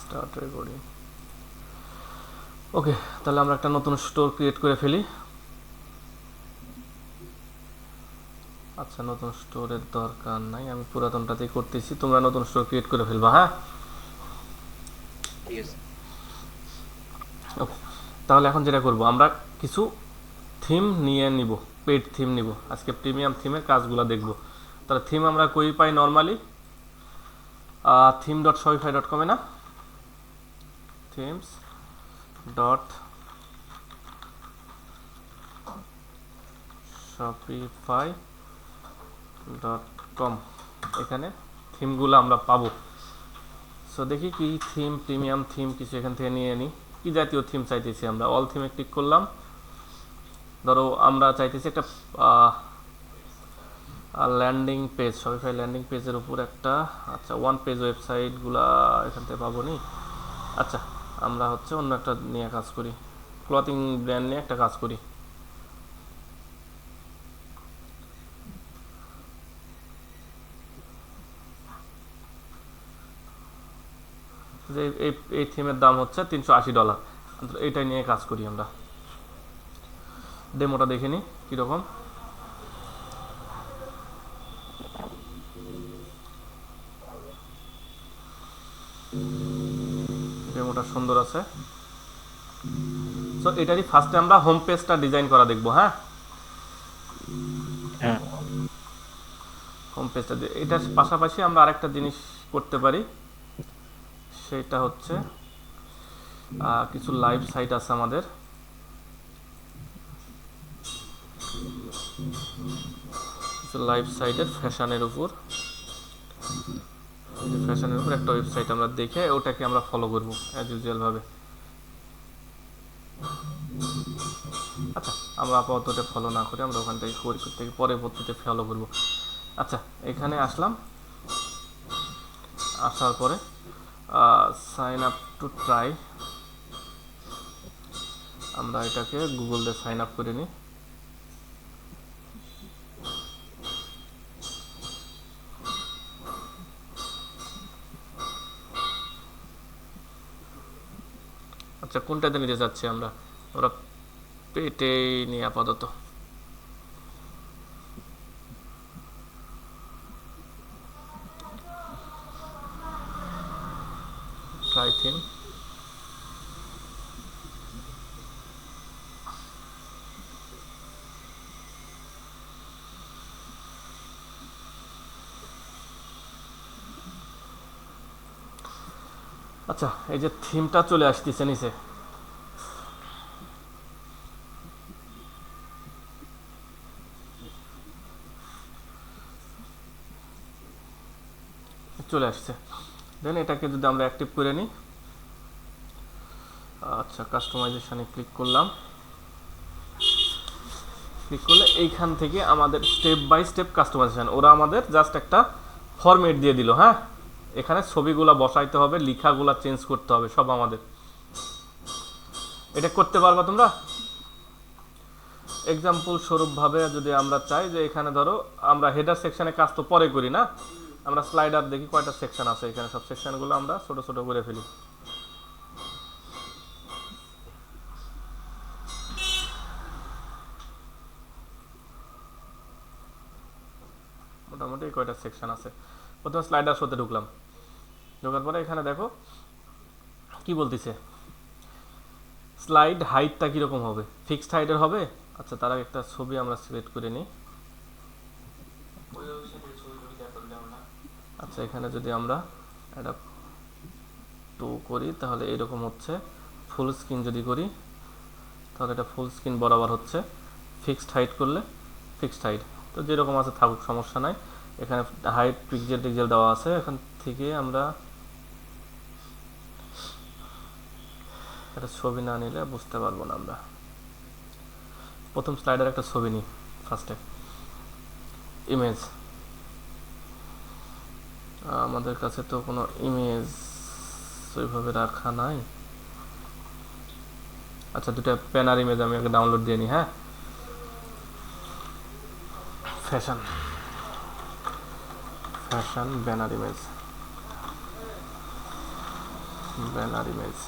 Start recording. ওকে, তাহলে আমরা একটা নতুন স্টোর ক্রিয়েট করে ফেলি। আচ্ছা, নতুন স্টোরের দরকার নাই, আমি পুরাতনটাতেই করতেছি, তোমরা নতুন স্টোর ক্রিয়েট করে ফেলবা। হ্যাঁ, ওকে। তাহলে এখন যেটা করব, আমরা কিছু থিম নিয়ে নিব, পেড থিম নিব। আজকে প্রিমিয়াম থিমের কাজগুলো দেখব। তাহলে থিম আমরা কই পাই নর্মালি? theme.shopify.com এ না? themes.shopify.com, এখানে থিমগুলো আমরা পাবো। সো দেখি কি থিম, প্রিমিয়াম থিম কিছু এখান থেকে নিয়ে নিই। কি জাতীয় থিম চাইতেছি আমরা? অল থিমে ক্লিক করলাম। ধরো আমরা চাইতেছি একটা ল্যান্ডিং পেজ, শপিফাই ল্যান্ডিং পেজের উপর একটা, আচ্ছা ওয়ান পেজ ওয়েবসাইটগুলা এখান থেকে পাবো নি। আচ্ছা, আমরা হচ্ছে অন্য একটা নিয়ে কাজ করি, ক্লথিং ব্র্যান্ড নিয়ে একটা কাজ করি। যে এই থিমের দাম হচ্ছে $380। এইটাই নিয়ে কাজ করি আমরা। ডেমোটা দেখে নিই কীরকম। ডেমোটা সুন্দর আছে। সো এটারই ফার্স্টে আমরা হোম পেজটা ডিজাইন করা দেখবো। হ্যাঁ, হোম পেজটা এটার পাশাপাশি আমরা আরেকটা জিনিস করতে পারি, সেটা হচ্ছে কিছু লাইভ সাইট আছে আমাদের। কিছু লাইভ সাইটের ফ্যাশনের উপর একটা ওয়েবসাইট আমরা দেখে ওটাকে আমরা ফলো করবো অ্যাজ ইউজুয়াল ভাবে। আচ্ছা, আমরা আপাতত এটা ফলো না করে আমরা ওখান থেকে পরবর্তীতে ফলো করব। আচ্ছা, এখানে আসলাম, আসার পরে সাইন আপ টু ট্রাই, আমরা এটাকে গুগল দিয়ে সাইন আপ করে নিই। আচ্ছা, কোনটাতে নিতে চাচ্ছি আমরা? আমরা পেটে নিই আপাতত। ট্রাই থিম, আচ্ছা এই যে থিমটা চলে আসতেছে নিচে। চলে আসছে। দেন এটাকে যদি আমরা অ্যাক্টিভ করে নিই, আচ্ছা কাস্টমাইজেশনে ক্লিক করলাম। ক্লিক করলে এইখান থেকে আমাদের স্টেপ বাই স্টেপ কাস্টমাইজেশন, ওরা আমাদের জাস্ট একটা ফরম্যাট দিয়ে দিল। হ্যাঁ, এখানে ছবিগুলো বসাইতে হবে, লেখাগুলো চেঞ্জ করতে হবে, সব আমাদের। এটা করতে পারবা তোমরা? এক্সাম্পল স্বরূপভাবে যদি আমরা চাই যে এখানে ধরো আমরা হেডার সেকশনে কাজ তো পরে করি না, আমরা স্লাইডার দেখি কয়টা সেকশন আছে, এখানে সব সেকশনগুলো আমরা ছোট ছোট করে ফেলি। মোটামুটি কয়টা সেকশন আছে। প্রথমে স্লাইডার শোতে ঢুকলাম, ঢোকার পরে এখানে দেখো কি বলতেছে, স্লাইড হাইটটা কীরকম হবে, ফিক্সড হাইটের হবে। আচ্ছা, তার আগে একটা ছবি আমরা সিলেক্ট করে নিই। আচ্ছা, এখানে যদি আমরা এটা 2 করি তাহলে এরকম হচ্ছে। ফুল স্ক্রিন যদি করি তাহলে এটা ফুল স্ক্রিন বরাবর হচ্ছে। ফিক্সড হাইট করলে ফিক্সড হাইট, তো যেরকম আছে থাকুক, সমস্যা নাই। এখানে হাইট পিক্সেল টিক্সেল দেওয়া আছে, এখান থেকে আমরা একটা ছবি না নিলে বুঝতে পারবো না আমরা। প্রথম স্লাইডার একটা ছবি নিই ফার্স্টে, ইমেজ। আমাদের কাছে তো কোনো ইমেজ ওইভাবে রাখা নাই। আচ্ছা, দুটো প্যানার ইমেজ আমি আগে ডাউনলোড দিয়ে নিই। হ্যাঁ, fashion banner image. Banner image,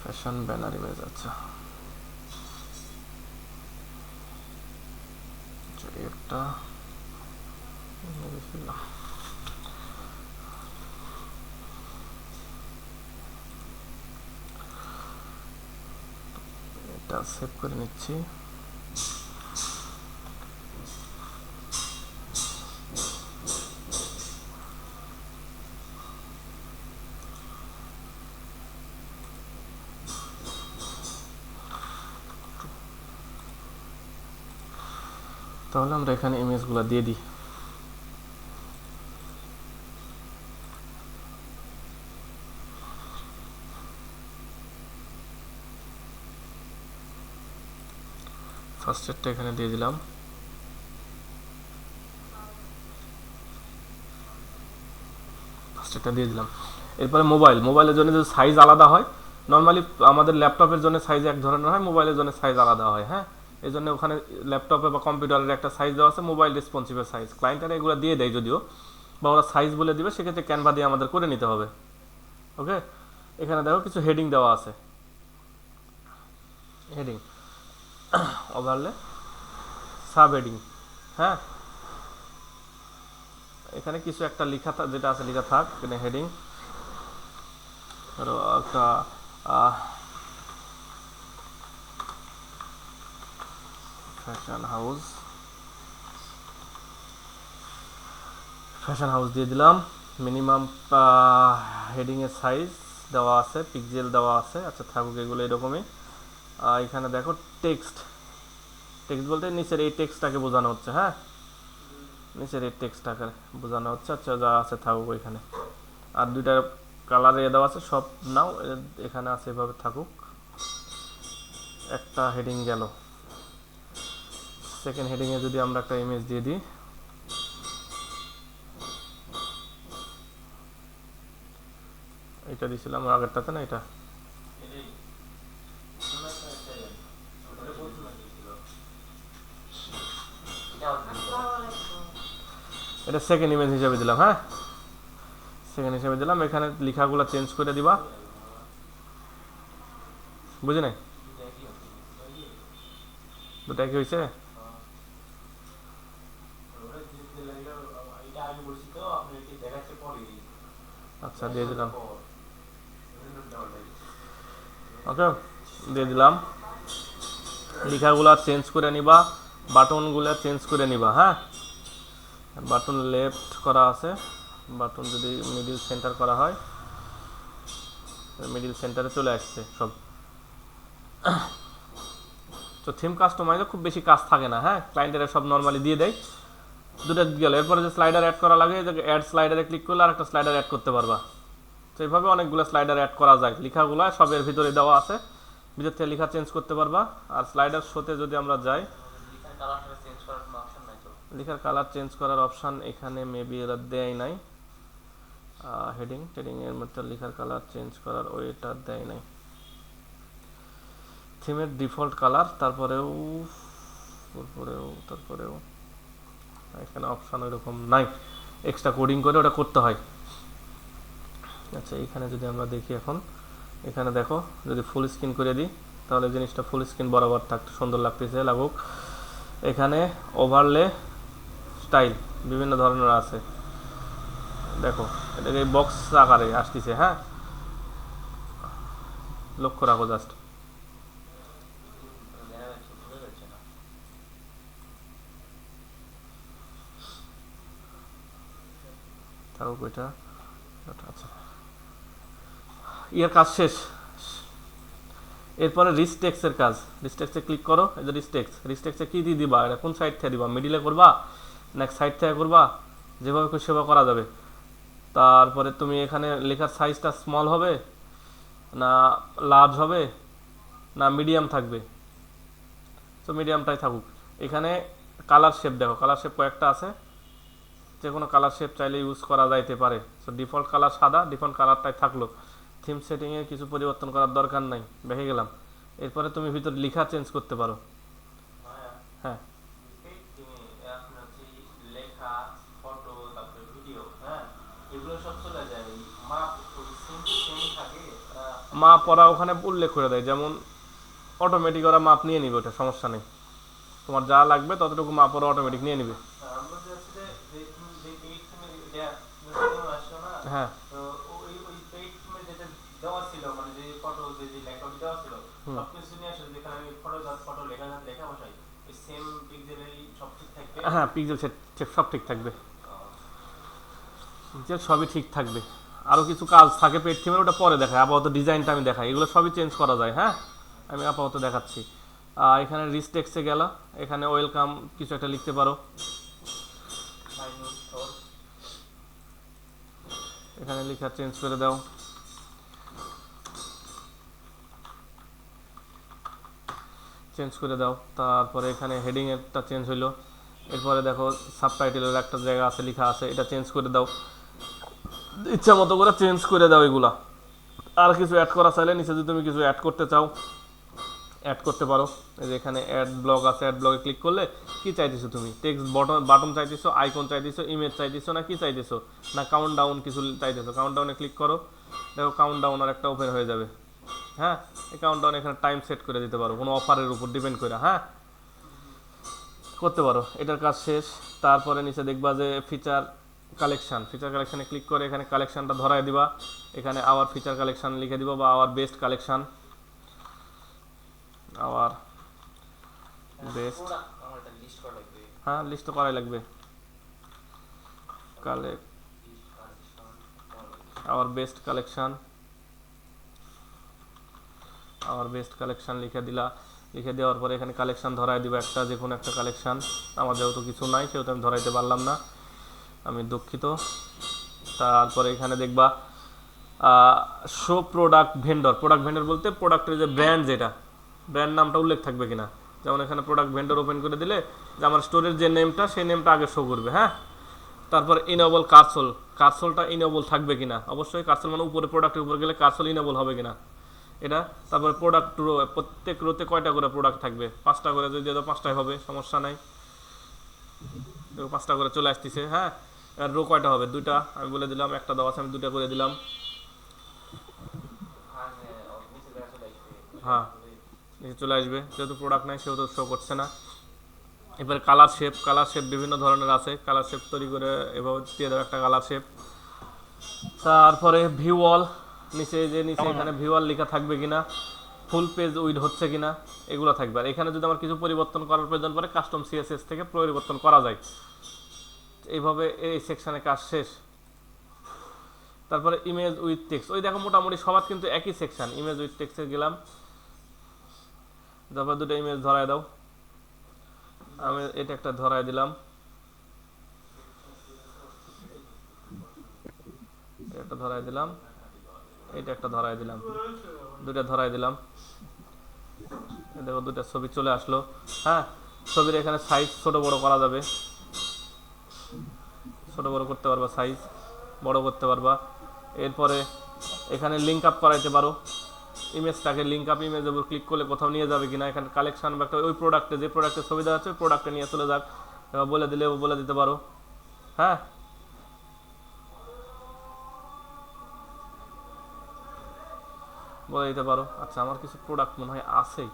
fashion banner image. আচ্ছা একটা এটা সেভ করে নিচ্ছি। তাহলে আমরা এখানে ইমেজগুলো দিয়ে দিই। ফার্স্ট এডটা এখানে দিয়ে দিলাম। ফার্স্ট এডটা দিয়ে দিলাম। এরপরে মোবাইলের জন্য যদি সাইজ আলাদা হয়, নর্মালি আমাদের ল্যাপটপের জন্য সাইজ এক ধরনের হয়, মোবাইলের জন্য সাইজ আলাদা হয়। হ্যাঁ, এই জন্য ওখানে ল্যাপটপে বা কম্পিউটারের একটা সাইজ দেওয়া আছে, মোবাইল রেসপন্সিভের সাইজ। ক্লায়েন্টেরা এগুলো দিয়ে দেয় যদিও, বা ওরা সাইজ বলে দিবে, সেক্ষেত্রে ক্যানভা দিয়ে আমাদের করে নিতে হবে। ওকে, এখানে দেখো কিছু হেডিং দেওয়া আছে। Heading, overlay, sub heading. হ্যাঁ, এখানে কিছু একটা লেখা যেটা আছে লেখা থাক। এখানে হেডিং ধরো একটা ফ্যাশন হাউস, ফ্যাশন হাউস দিয়ে দিলাম। মিনিমাম হেডিংয়ের সাইজ দেওয়া আছে, পিক্সেল দেওয়া আছে। আচ্ছা থাকুক এগুলো এরকমই। এখানে দেখো টেক্সট, টেক্সট বলতে নিচের এই টেক্সটটাকে বোঝানো হচ্ছে। হ্যাঁ, নিচের এই টেক্সটটাকে বোঝানো হচ্ছে। আচ্ছা যা আছে থাকুক এখানে। আর দুইটা কালার দেওয়া আছে, সব নাও এখানে আছে, এভাবে থাকুক। একটা হেডিং গেল। সেকেন্ড হেডিংয়ে যদি আমরা একটা ইমেজ দিয়ে দিই, এটা দিয়েছিলাম আগেরটাতে না, এটা এটা সেকেন্ড ইমেজ হিসেবে দিলাম। হ্যাঁ, সেকেন্ড হিসেবে দিলাম। এখানে লেখাগুলো চেঞ্জ করে দিবা, বুঝি নাই? দুটা কি হয়েছে? আচ্ছা দিয়ে দিলাম। ওকে, দিয়ে দিলাম। লেখাগুলো চেঞ্জ করে নিবা, বাটনগুলো চেঞ্জ করে নিবা। হ্যাঁ, বাটন লেফট করা আছে, বাটন যদি মিডিল সেন্টার করা হয়, মিডিল সেন্টারে চলে আসছে সব। তো থিম কাস্টমাইজে খুব বেশি কাজ থাকে না। হ্যাঁ, ক্লায়েন্টেরা সব নর্মালি দিয়ে দেয়। দুটো গেল। এরপরে যে স্লাইডার অ্যাড করা লাগে, অ্যাড স্লাইডারে ক্লিক করলে আর একটা স্লাইডার অ্যাড করতে পারবা। তো এইভাবে অনেকগুলো স্লাইডার অ্যাড করা যায়। লেখাগুলো সবের ভিতরে দেওয়া আছে, ভিতর থেকে লেখা চেঞ্জ করতে পারবা। আর স্লাইডার শোতে যদি আমরা যাই, লেখার কালার চেঞ্জ করার অপশান এখানে মেবি এরা দেয় নাই। হেডিং টেডিং এর মধ্যে লেখার কালার চেঞ্জ করার ওইটা দেয় নাই। থিমের ডিফল্ট কালার, তারপরেও এখানে অপশান ওইরকম নাই, এক্সট্রা কোডিং করে ওটা করতে হয়। আচ্ছা এখানে যদি আমরা দেখি, এখন এখানে দেখো যদি ফুল স্ক্রিন করে দিই, তাহলে জিনিসটা ফুল স্ক্রিন বরাবর থাকতে সুন্দর লাগতেছে, লাগুক। এখানে ওভারলে স্টাইল বিভিন্ন ধরনের আছে, দেখো এটাকে বক্স আকারে আসতেছে। হ্যাঁ, লক্ষ্য রাখো জাস্ট। থাকুক ওইটা। আচ্ছা, ইয়ার কাজ শেষ। এরপরে রিস্টেক্সের কাজ। রিস্টেক্সে ক্লিক করো। এই যে রিস্টেক্সে কী দিয়ে দিবা, এটা কোন সাইড থেকে দিবা, মিডিলে করবা নেক্সট সাইড থেকে করবা, যেভাবে খুশি সেবা করা যাবে। তারপরে তুমি এখানে লেখার সাইজটা স্মল হবে না লার্জ হবে না মিডিয়াম থাকবে, তো মিডিয়ামটাই থাকুক। এখানে কালার শেপ দেখো, কালার শেপ কয়েকটা আছে, যে কোনো কালার শেপ চাইলে ইউজ করা যাইতে পারে। সো ডিফল্ট কালার সাদা, ডিফল্ট কালারটাই থাকলো। থিম সেটিংয়ে কিছু পরিবর্তন করার দরকার নাই, দেখে গেলাম। এরপরে তুমি ভিতরে লেখা চেঞ্জ করতে পারো। হ্যাঁ, মাপ ওরা ওখানে উল্লেখ করে দেয়, যেমন অটোমেটিক ওরা মাপ নিয়ে নিবে, ওটা সমস্যা নেই। তোমার যা লাগবে ততটুকু মাপ ওরা অটোমেটিক নিয়ে নিবে। হ্যাঁ হ্যাঁ, পিক্সেল সব ঠিক থাকবে, পিক্সেল সবই ঠিক থাকবে। আরও কিছু কাজ থাকে পেট থিমের, ওটা পরে দেখায়, আপাতত ডিজাইনটা আমি দেখাই, এগুলো সবই চেঞ্জ করা যায়। হ্যাঁ, আমি আপাতত দেখাচ্ছি। এখানে রিস্টেক্সে গেল, এখানে ওয়েলকাম কিছু একটা লিখতে পারো, এখানে লেখা চেঞ্জ করে দাও। চেঞ্জ করে দাও। তারপরে এখানে হেডিং এরটা চেঞ্জ হইলো। এরপরে দেখো সাবটাইটেলের একটা জায়গা আছে লেখা আছে, এটা চেঞ্জ করে দাও, ইচ্ছা মতো করে চেঞ্জ করে দাও এগুলা। আর কিছু অ্যাড করা চাইলে নিচে যদি তুমি কিছু অ্যাড করতে চাও অ্যাড করতে পারো। এই যে এখানে অ্যাড ব্লক আছে, অ্যাড ব্লকে ক্লিক করলে কি চাইতেছো তুমি, টেক্সট বাটন চাইতেছো, আইকন চাইতেছো, ইমেজ চাইতেছো, না কি চাইতেছো, না কাউন্ট ডাউন কিছু চাইতেছো। কাউন্ট ডাউনে ক্লিক করো, দেখো কাউন্ট ডাউন আর একটা ওপেন হয়ে যাবে। হ্যাঁ, এই কাউন্ট ডাউন এখানে টাইম সেট করে দিতে পারো, কোনো অফারের উপর ডিপেন্ড করে। হ্যাঁ, করতে পারো, এটার কাজ শেষ। তারপরে নিচে দেখবা যে ফিচার কালেকশানে ক্লিক করে এখানে কালেকশানটা ধরাই দিবা, এখানে আওয়ার ফিচার কালেকশান লিখে দিবা, বা our best collection, our best. হ্যাঁ, লিস্ট তো করাই লাগবে। আওয়ার বেস্ট কালেকশান লিখে দিলা। লিখে দেওয়ার পরে এখানে কালেকশান ধরাই দিবা একটা, যে কোনো একটা কালেকশান। আমার যেহেতু কিছু নাই সেহেতু আমি ধরাইতে পারলাম না, আমি দুঃখিত। তারপরে এখানে দেখবা শো প্রোডাক্ট ভেন্ডর বলতে প্রোডাক্টের যে ব্র্যান্ড, যেটা ব্র্যান্ড নামটা উল্লেখ থাকবে কিনা। যেমন এখানে প্রোডাক্ট ভেন্ডর ওপেন করে দিলে যে আমার স্টোরের যে নেমটা, সেই নেমটা আগে শো করবে। হ্যাঁ, তারপর ইনেবল কারসোলটা ইনেবল থাকবে কিনা, অবশ্যই কারসোল মানে উপরে প্রোডাক্টের উপর গেলে কারসোল ইনেবল হবে কিনা এটা। তারপরে প্রোডাক্ট রো, প্রত্যেক রোতে কয়টা করে প্রোডাক্ট থাকবে, 5টা করে, যদি 5টাই হবে সমস্যা নাই, 5টা করে চলে আসতেছে। হ্যাঁ, আর রো কয়টা হবে, 2টা, আমি বলে দিলাম, একটা দেওয়া আছে আমি 2টা করে দিলাম। হ্যাঁ, নিচে চলে আসবে, যেহেতু প্রোডাক্ট নাই সেহেতু শো করছে না। এবারে কালার শেপ বিভিন্ন ধরনের আছে, কালার শেপ তৈরি করে এভাবে দিয়ে দেবো একটা কালার শেপ। তারপরে ভিউ অল, নিচে এখানে ভিউ অল লেখা থাকবে কিনা, ফুল পেজ উইড হচ্ছে কিনা, এগুলো থাকবে। আর এখানে যদি আমার কিছু পরিবর্তন করার প্রয়োজন পড়ে, কাস্টম সিএসএস থেকে পরিবর্তন করা যায়। এইভাবে এই সেকশানে কাজ শেষ। তারপরে ইমেজ উইথ টেক্সট, ওই দেখো মোটামুটি সবার কিন্তু একই সেকশন। ইমেজ উইথ টেক্সটে গেলাম, তারপর 2টা ইমেজ ধরায় দাও, আমি এটা একটা ধরায় দিলাম, এটা ধরায় দিলাম, এটা একটা ধরায় দিলাম, 2টা ধরায় দিলাম। দেখো 2টা ছবি চলে আসলো। হ্যাঁ, ছবির এখানে সাইজ ছোট বড় করা যাবে, ছোট বড় করতে পারবা, সাইজ বড় করতে পারবা। এরপরে এখানে লিঙ্ক আপ করাইতে পারো, ইমেজটাকে লিঙ্ক আপ ইমেজের উপর ক্লিক করলে কোথাও নিয়ে যাবে কিনা, এখানে কালেকশন বা একটা ওই প্রোডাক্টে, যে প্রোডাক্টের ছবি দেওয়া আছে ওই প্রোডাক্টে নিয়ে চলে যাক, বলে দিলে বলে দিতে পারো। হ্যাঁ, বলে দিতে পারো। আচ্ছা, আমার কিছু প্রোডাক্ট মনে হয় আছেই।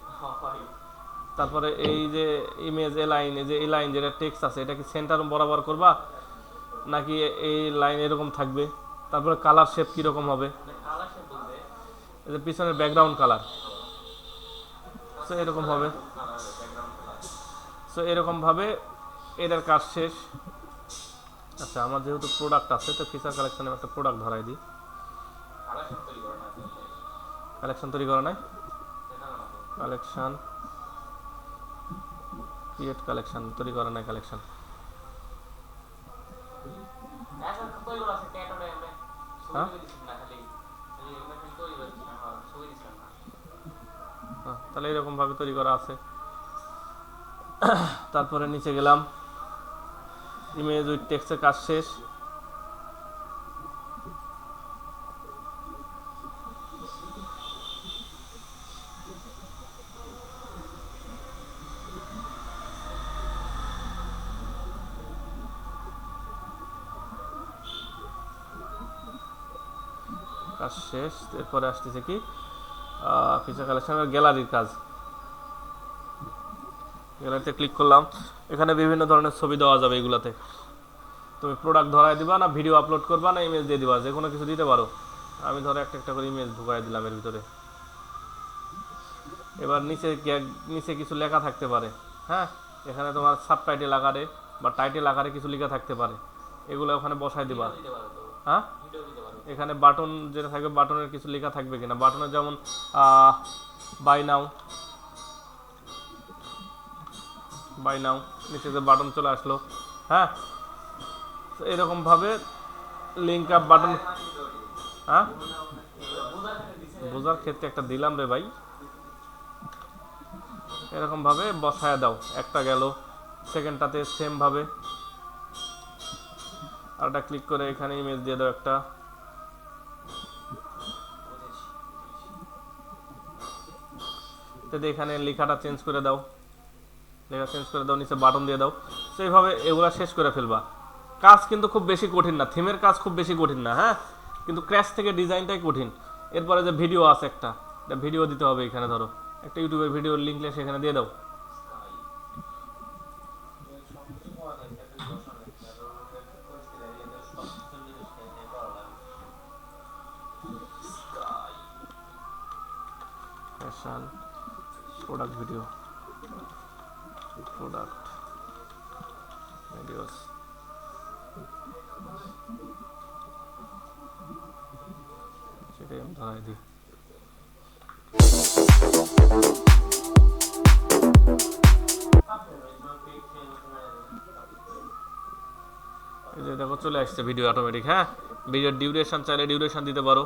তারপরে এই যে ইমেজ এলাইন, এই যে এই লাইন যেটা টেক্সট আছে, এটা কি সেন্টার বরাবর করবা নাকি এই লাইন এরকম থাকবে। তারপরে কালার শেপ কীরকম হবে, এই যে পিছনের ব্যাকগ্রাউন্ড কালার, সো এরকম হবে। সো এরকমভাবে এটার কাজ শেষ। আচ্ছা, আমার যেহেতু প্রোডাক্ট আছে, তো ফিচার কালেকশনে একটা প্রোডাক্ট ধরাই দিই। কালেকশন তৈরি করা নাই, কালেকশন ক্রিয়েট কালেকশন তৈরি করা নাই, কালেকশন তাহলে এরকম ভাবে তৈরি করা আছে। তারপরে নিচে গেলাম, ইমেজ উইথ টেক্সটের কাজ শেষ। কাজ শেষ। এরপরে আসতেছে কি ফিচার কালেকশনের গ্যালারির কাজ। গ্যালারিতে ক্লিক করলাম, এখানে বিভিন্ন ধরনের ছবি দেওয়া যাবে। এগুলাতে তুমি প্রোডাক্ট ধরায় দিবা না, ভিডিও আপলোড করবা না, ইমেজ দিয়ে দিবা, যে কোনো কিছু দিতে পারো। আমি ধরো একটা একটা করে ইমেজ ঢুকাই দিলাম এর ভিতরে। এবার নিচে কিছু লেখা থাকতে পারে। হ্যাঁ, এখানে তোমার সাবটাইটেল আকারে বা টাইটেল আকারে কিছু লেখা থাকতে পারে, এগুলো ওখানে বসাই দিবা। হ্যাঁ, এখানে বাটন যেটা থাকবে, বাটনের কিছু লেখা থাকবে কিনা, বাটনের যেমন বাই নাও, নিচে যে বাটন চলে আসলো। হ্যাঁ, এরকম ভাবে লিঙ্ক আপ বাটন। হ্যাঁ, বোঝার ক্ষেত্রে একটা দিলাম রে ভাই। এরকম ভাবে বসায় দাও, একটা গেল। সেকেন্ডটাতে সেম ভাবে আরটা ক্লিক করে এখানে ইমেজ দিয়ে দাও একটা। এখানে লেখাটা চেঞ্জ করে দাও, নিচে বাটন দিয়ে দাও। তো এইভাবে এগুলা শেষ করে ফেলবা। কাজ কিন্তু খুব বেশি কঠিন না, থিমের কাজ খুব বেশি কঠিন না। হ্যাঁ, কিন্তু ক্র্যাশ থেকে ডিজাইনটাই কঠিন। এরপরে যে ভিডিও আছে, একটা ভিডিও দিতে হবে। এখানে ধরো একটা ইউটিউবের ভিডিওর লিঙ্ক সেখানে দিয়ে দাও। ফ্যাশন প্রোডাক্ট ভিডিওস সেটাই আমি ধরাই দিই। এই যে দেখো চলে আসছে ভিডিও অটোমেটিক। হ্যাঁ, ভিডিওর ডিউরেশন চাইলে ডিউরেশন দিতে পারো।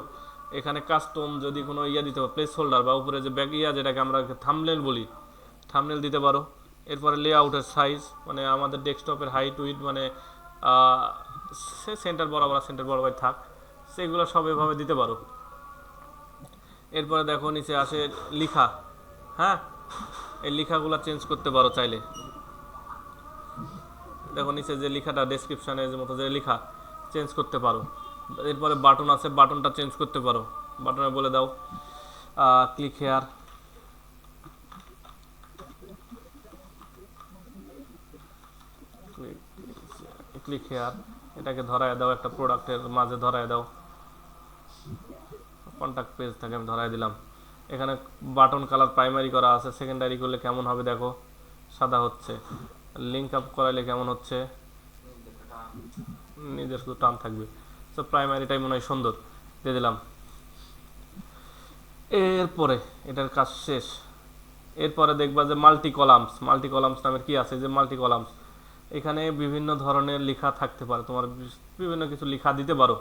এখানে কাস্টম যদি কোনো দিতে পারো, প্লেস হোল্ডার বা উপরে যে ব্যাক যেটাকে আমরা থাম্বনেল বলি, থাম্বনেল দিতে পারো। এরপরে লেআউটের সাইজ, মানে আমাদের ডেস্কটপের হাইট উইথ, মানে সে সেন্টার বরাবর থাক, সেগুলো সব এভাবে দিতে পারো। এরপরে দেখো নিচে আসে লেখা। হ্যাঁ, এই লেখাগুলো চেঞ্জ করতে পারো চাইলে। দেখো নিচে যে লেখাটা ডেসক্রিপশনের মতো যে লেখা চেঞ্জ করতে পারো। এরপরে বাটন আছে, বাটনটা চেঞ্জ করতে পারো। বাটনে বলে দাও ক্লিক হেয়ার, এটাকে ধরায় দাও, একটা প্রোডাক্টের মাঝে ধরায় দাও। কন্টাক্ট পেজ থেকে আমি ধরাই দিলাম। এখানে বাটন কালার প্রাইমারি করা আছে, সেকেন্ডারি করলে কেমন হবে দেখো, সাদা হচ্ছে। লিঙ্ক আপ করাইলে কেমন হচ্ছে, নিজের শুধু টান থাকবে। তো প্রাইমারিটাই মনে হয় সুন্দর, দিয়ে দিলাম। এরপরে এটার কাজ শেষ। এরপরে দেখবা যে মাল্টি কলামস নামের কি আছে, যে মাল্টি কলামস, এখানে বিভিন্ন ধরনের লেখা থাকতে পারে, তোমার বিভিন্ন কিছু লেখা দিতে পারো।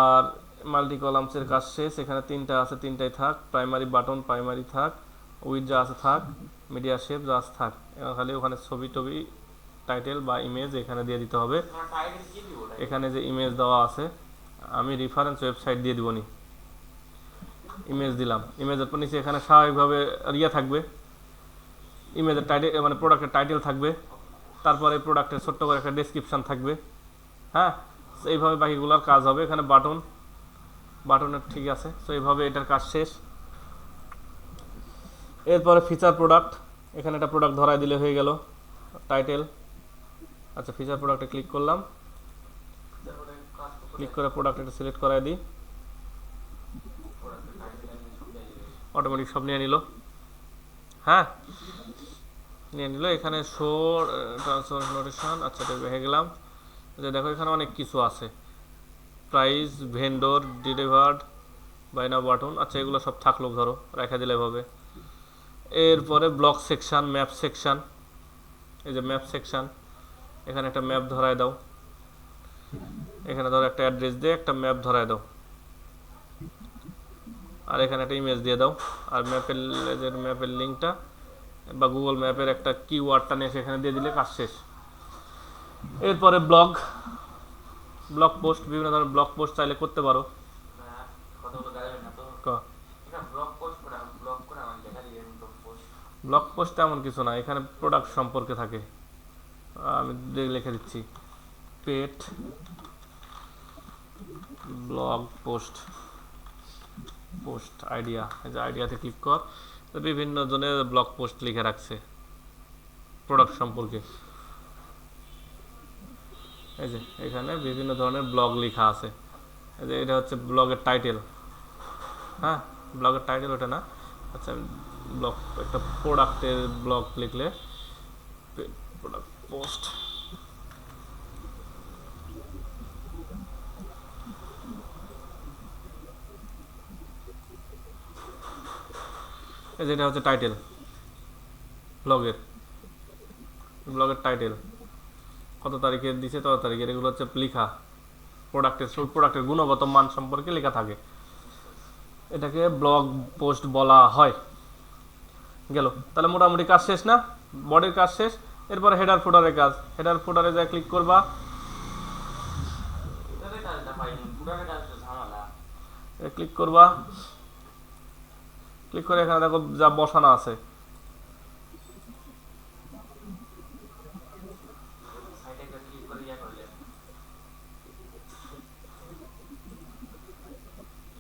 আর মাল্টি কলামসের কাজ শেষ। এখানে তিনটা আছে, তিনটাই থাক। প্রাইমারি বাটন প্রাইমারি থাক, উইথ যা আছে থাক, মিডিয়া শেপ যা আছে থাক। খালি ওখানে ছবি টবি টাইটেল বা ইমেজ এখানে দিয়ে দিতে হবে। এখানে যে ইমেজ দেওয়া আছে, আমি রেফারেন্স ওয়েবসাইট দিয়ে দিবনি, ইমেজ দিলাম। ইমেজের পর নিচে এখানে স্বাভাবিকভাবে থাকবে, ইমেজের টাইটেল মানে প্রোডাক্টের টাইটেল থাকবে, তারপরে প্রোডাক্টের ছোট্ট করে একটা ডেসক্রিপশন থাকবে। হ্যাঁ, এইভাবে বাকিগুলোর কাজ হবে। এখানে বাটনের ঠিক আছে। তো এইভাবে এটার কাজ শেষ। এরপরে ফিচার প্রোডাক্ট, এখানে একটা প্রোডাক্ট ধরায় দিলে হয়ে গেল, টাইটেল। আচ্ছা, ফিচার প্রোডাক্টে ক্লিক করলাম, ক্লিক করে প্রোডাক্ট একটা সিলেক্ট করাই দিই, অটোমেটিক সব নিয়ে নিল। হ্যাঁ, নিয়ে নিল। এখানে শো ট্রান্সফার নোটেশন, আচ্ছা হয়ে গেলাম। যে দেখো এখানে অনেক কিছু আছে, প্রাইস, ভেন্ডর, ডেলিভার্ড, বাইনা বাটন। আচ্ছা, এগুলো সব থাকলো, ধরো রেখে দিলে হবে। এরপরে ব্লক সেকশন, ম্যাপ সেকশন। এই যে ম্যাপ সেকশন, এখানে একটা ম্যাপ ধরায় দাও। এখানে ধরো একটা অ্যাড্রেস দিয়ে একটা ম্যাপ ধরায় দাও, আর এখানে একটা ইমেজ দিয়ে দাও। আর ম্যাপের লিঙ্কটা বা গুগল ম্যাপের একটা কিওয়ার্ডটা নিয়ে সেখানে দিয়ে দিলে কাজ শেষ। এরপরে ব্লগ পোস্ট, বিভিন্ন ধরনের ব্লগ পোস্ট চাইলে করতে পারো। ব্লগ পোস্ট এমন কিছু না, এখানে প্রোডাক্ট সম্পর্কে থাকে। আমি লিখে দিচ্ছি পেট ব্লগ পোস্ট, পোস্ট আইডিয়া, এই যে আইডিয়াতে ক্লিক কর। তো বিভিন্ন জনের ব্লগ পোস্ট লিখে রাখছে প্রোডাক্ট সম্পর্কে। এই যে এখানে বিভিন্ন ধরনের ব্লগ লেখা আছে। এই যে এটা হচ্ছে ব্লগের টাইটেল, হ্যাঁ ব্লগের টাইটেল ওটা না। আচ্ছা ব্লগ একটা প্রোডাক্টের ব্লগ লিখলে প্রোডাক্ট পোস্ট, এই যে এটা হচ্ছে টাইটেল ব্লগের, ব্লগের টাইটেল কত তারিখে দিছে তত তারিখের, এগুলো হচ্ছে লেখা প্রোডাক্টের গুণগত মান সম্পর্কে লেখা থাকে, এটাকে ব্লগ পোস্ট বলা হয়। গেল, তাহলে মোটামুটি কাজ শেষ না, বডির কাজ শেষ। এরপর হেডার ফুটারের কাজ। হেডার ফুটারে যা ক্লিক করবা, ক্লিক করবা, ক্লিক করে এখানে দেখো যা বসানো আছে,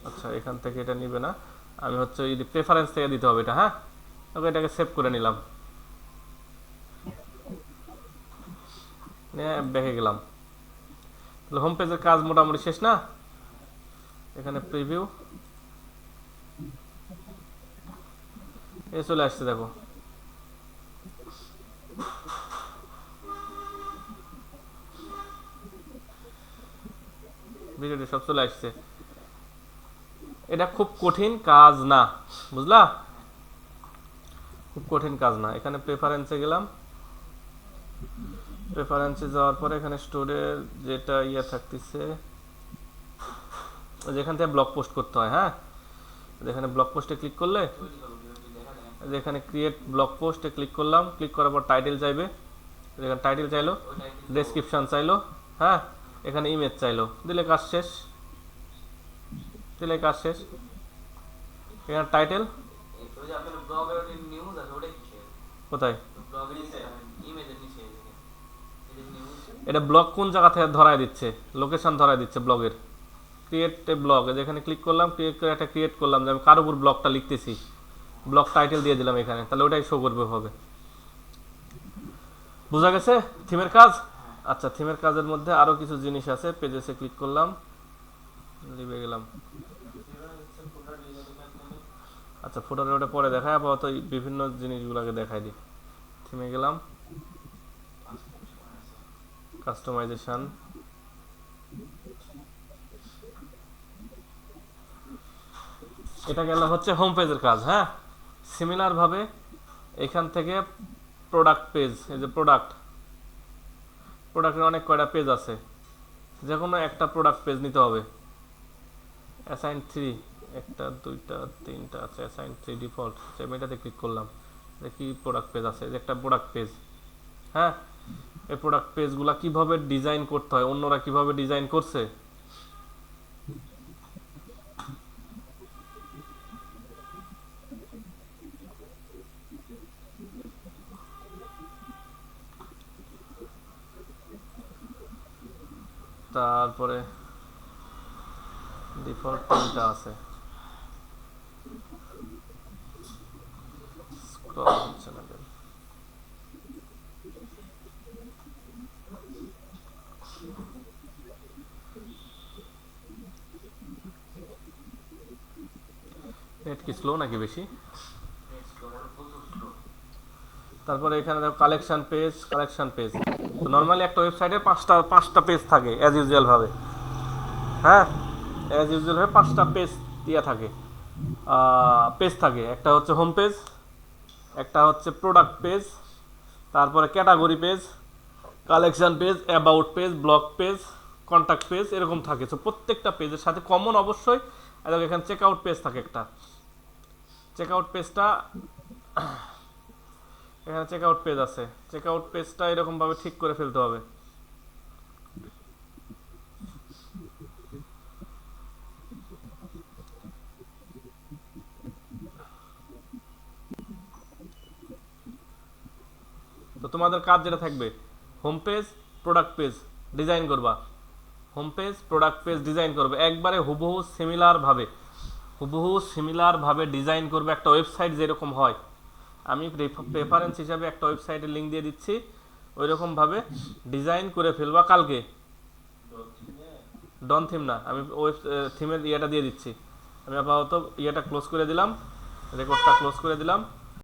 আচ্ছা এখান থেকে এটা নিবে না, আমি হচ্ছে এই প্রেফারেন্স থেকে দিতে হবে এটা, হ্যাঁ ওকে এটাকে সেভ করে নিলাম, নিয়ে ব্যাকে গেলাম। তাহলে হোম পেজের কাজ মোটামুটি শেষ না। এখানে প্রিভিউ এ চলে আসছে, দেখো ভিডিওটি সব চলে আসছে। এটা খুব কঠিন কাজ না, বুঝলা, খুব কঠিন কাজ না। এখানে প্রেফারেন্সে গেলাম, প্রেফারেন্সে যাওয়ার পরে এখানে স্টোরের যেটা ইয়ে থাকতেছে, যেখান থেকে ব্লগ পোস্ট করতে হয়, হ্যাঁ যেখানে ব্লগ পোস্টে ক্লিক করলে, যেখানে ক্রিয়েট ব্লগ পোস্টে ক্লিক করলাম, ক্লিক করার পর টাইটেল চাইবে, যেখানে টাইটেল চাইলো, ডেসক্রিপশন চাইলো, হ্যাঁ এখানে ইমেজ চাইলো, দিলে কাজ শেষ, দিলে কাজ শেষ। এখানে টাইটেল কোথায়, এটা ব্লগ কোন জায়গা থেকে ধরায় দিচ্ছে, লোকেশন ধরায় দিচ্ছে ব্লগের। ক্রিয়েট এ ব্লগ, যেখানে ক্লিক করলাম, ক্রিয়েট করে একটা ক্রিয়েট করলাম, যে আমি কার উপর ব্লগটা লিখতেছি, ব্লগ টাইটেল দিয়ে দিলাম এখানে, তাহলে ওটাই শো করবে হবে। বোঝা গেছে থিমের কাজ। আচ্ছা থিমের কাজের মধ্যে আরো কিছু জিনিস আছে, পেজেসে ক্লিক করলাম, লিখে গেলাম। আচ্ছা ফুটারে ওটা পরে দেখায়, আপাতত বিভিন্ন জিনিসগুলোকে দেখাই দিই। থিমে গেলাম, কাস্টমাইজেশন, এটা গেল হচ্ছে হোম পেজের কাজ, হ্যাঁ সিমিলার ভাবে এখান থেকে প্রোডাক্ট পেজ, এই যে প্রোডাক্টের অনেক কয়টা পেজ আছে, যে কোনো একটা প্রোডাক্ট পেজ নিতে হবে। অ্যাসাইন 3 একটা দুইটা তিনটা আছে, অ্যাসাইন 3 ডিফল্ট, আমি এটাতে ক্লিক করলাম, দেখি প্রোডাক্ট পেজ আছে, যে একটা প্রোডাক্ট পেজ, হ্যাঁ এই প্রোডাক্ট পেজগুলো কিভাবে ডিজাইন করতে হয়, অন্যরা কিভাবে ডিজাইন করছে, তারপরে ডিফল্ট তিনটা আছে, স্ক্রল হচ্ছে না কেন, নেট কি স্লো নাকি বেশি। তারপরে এখানে দেখো কালেকশন পেজ, কালেকশন পেজ, তো নর্মালি একটা ওয়েবসাইটে পাঁচটা পেজ থাকে অ্যাজ ইউজুয়াল ভাবে, হ্যাঁ অ্যাজ ইউজুয়াল ভাবে পাঁচটা পেজ দিয়ে থাকে, পেজ থাকে, একটা হচ্ছে হোম পেজ, একটা হচ্ছে প্রোডাক্ট পেজ, তারপরে category page, collection page, about page, blog page, contact page, এরকম থাকে। তো প্রত্যেকটা পেজের সাথে কমন অবশ্যই এখানে চেক আউট পেজ থাকে একটা, চেক আউট পেজটা এখানে চেক আউট পেজ আছে, চেক আউট পেজটা এরকমভাবে ঠিক করে ফেলতে হবে। তো তোমাদের কাজ যেটা থাকবে, home page product page design করবা, home page product page design করবে একবারে হুবহু সিমিলার ভাবে ডিজাইন করবে একটা ওয়েবসাইট যেরকম হয়। আমি প্রেফারেন্স হিসাবে একটা ওয়েবসাইটের লিঙ্ক দিয়ে দিচ্ছি, ওই রকম ভাবে ডিজাইন করে ফেলবা কালকে। ডন থিম না, আমি ওয়েব থিমের ইয়েটা দিয়ে দিচ্ছি। আমি আপাতত ইয়েটা ক্লোজ করে দিলাম, রেকর্ডটা ক্লোজ করে দিলাম।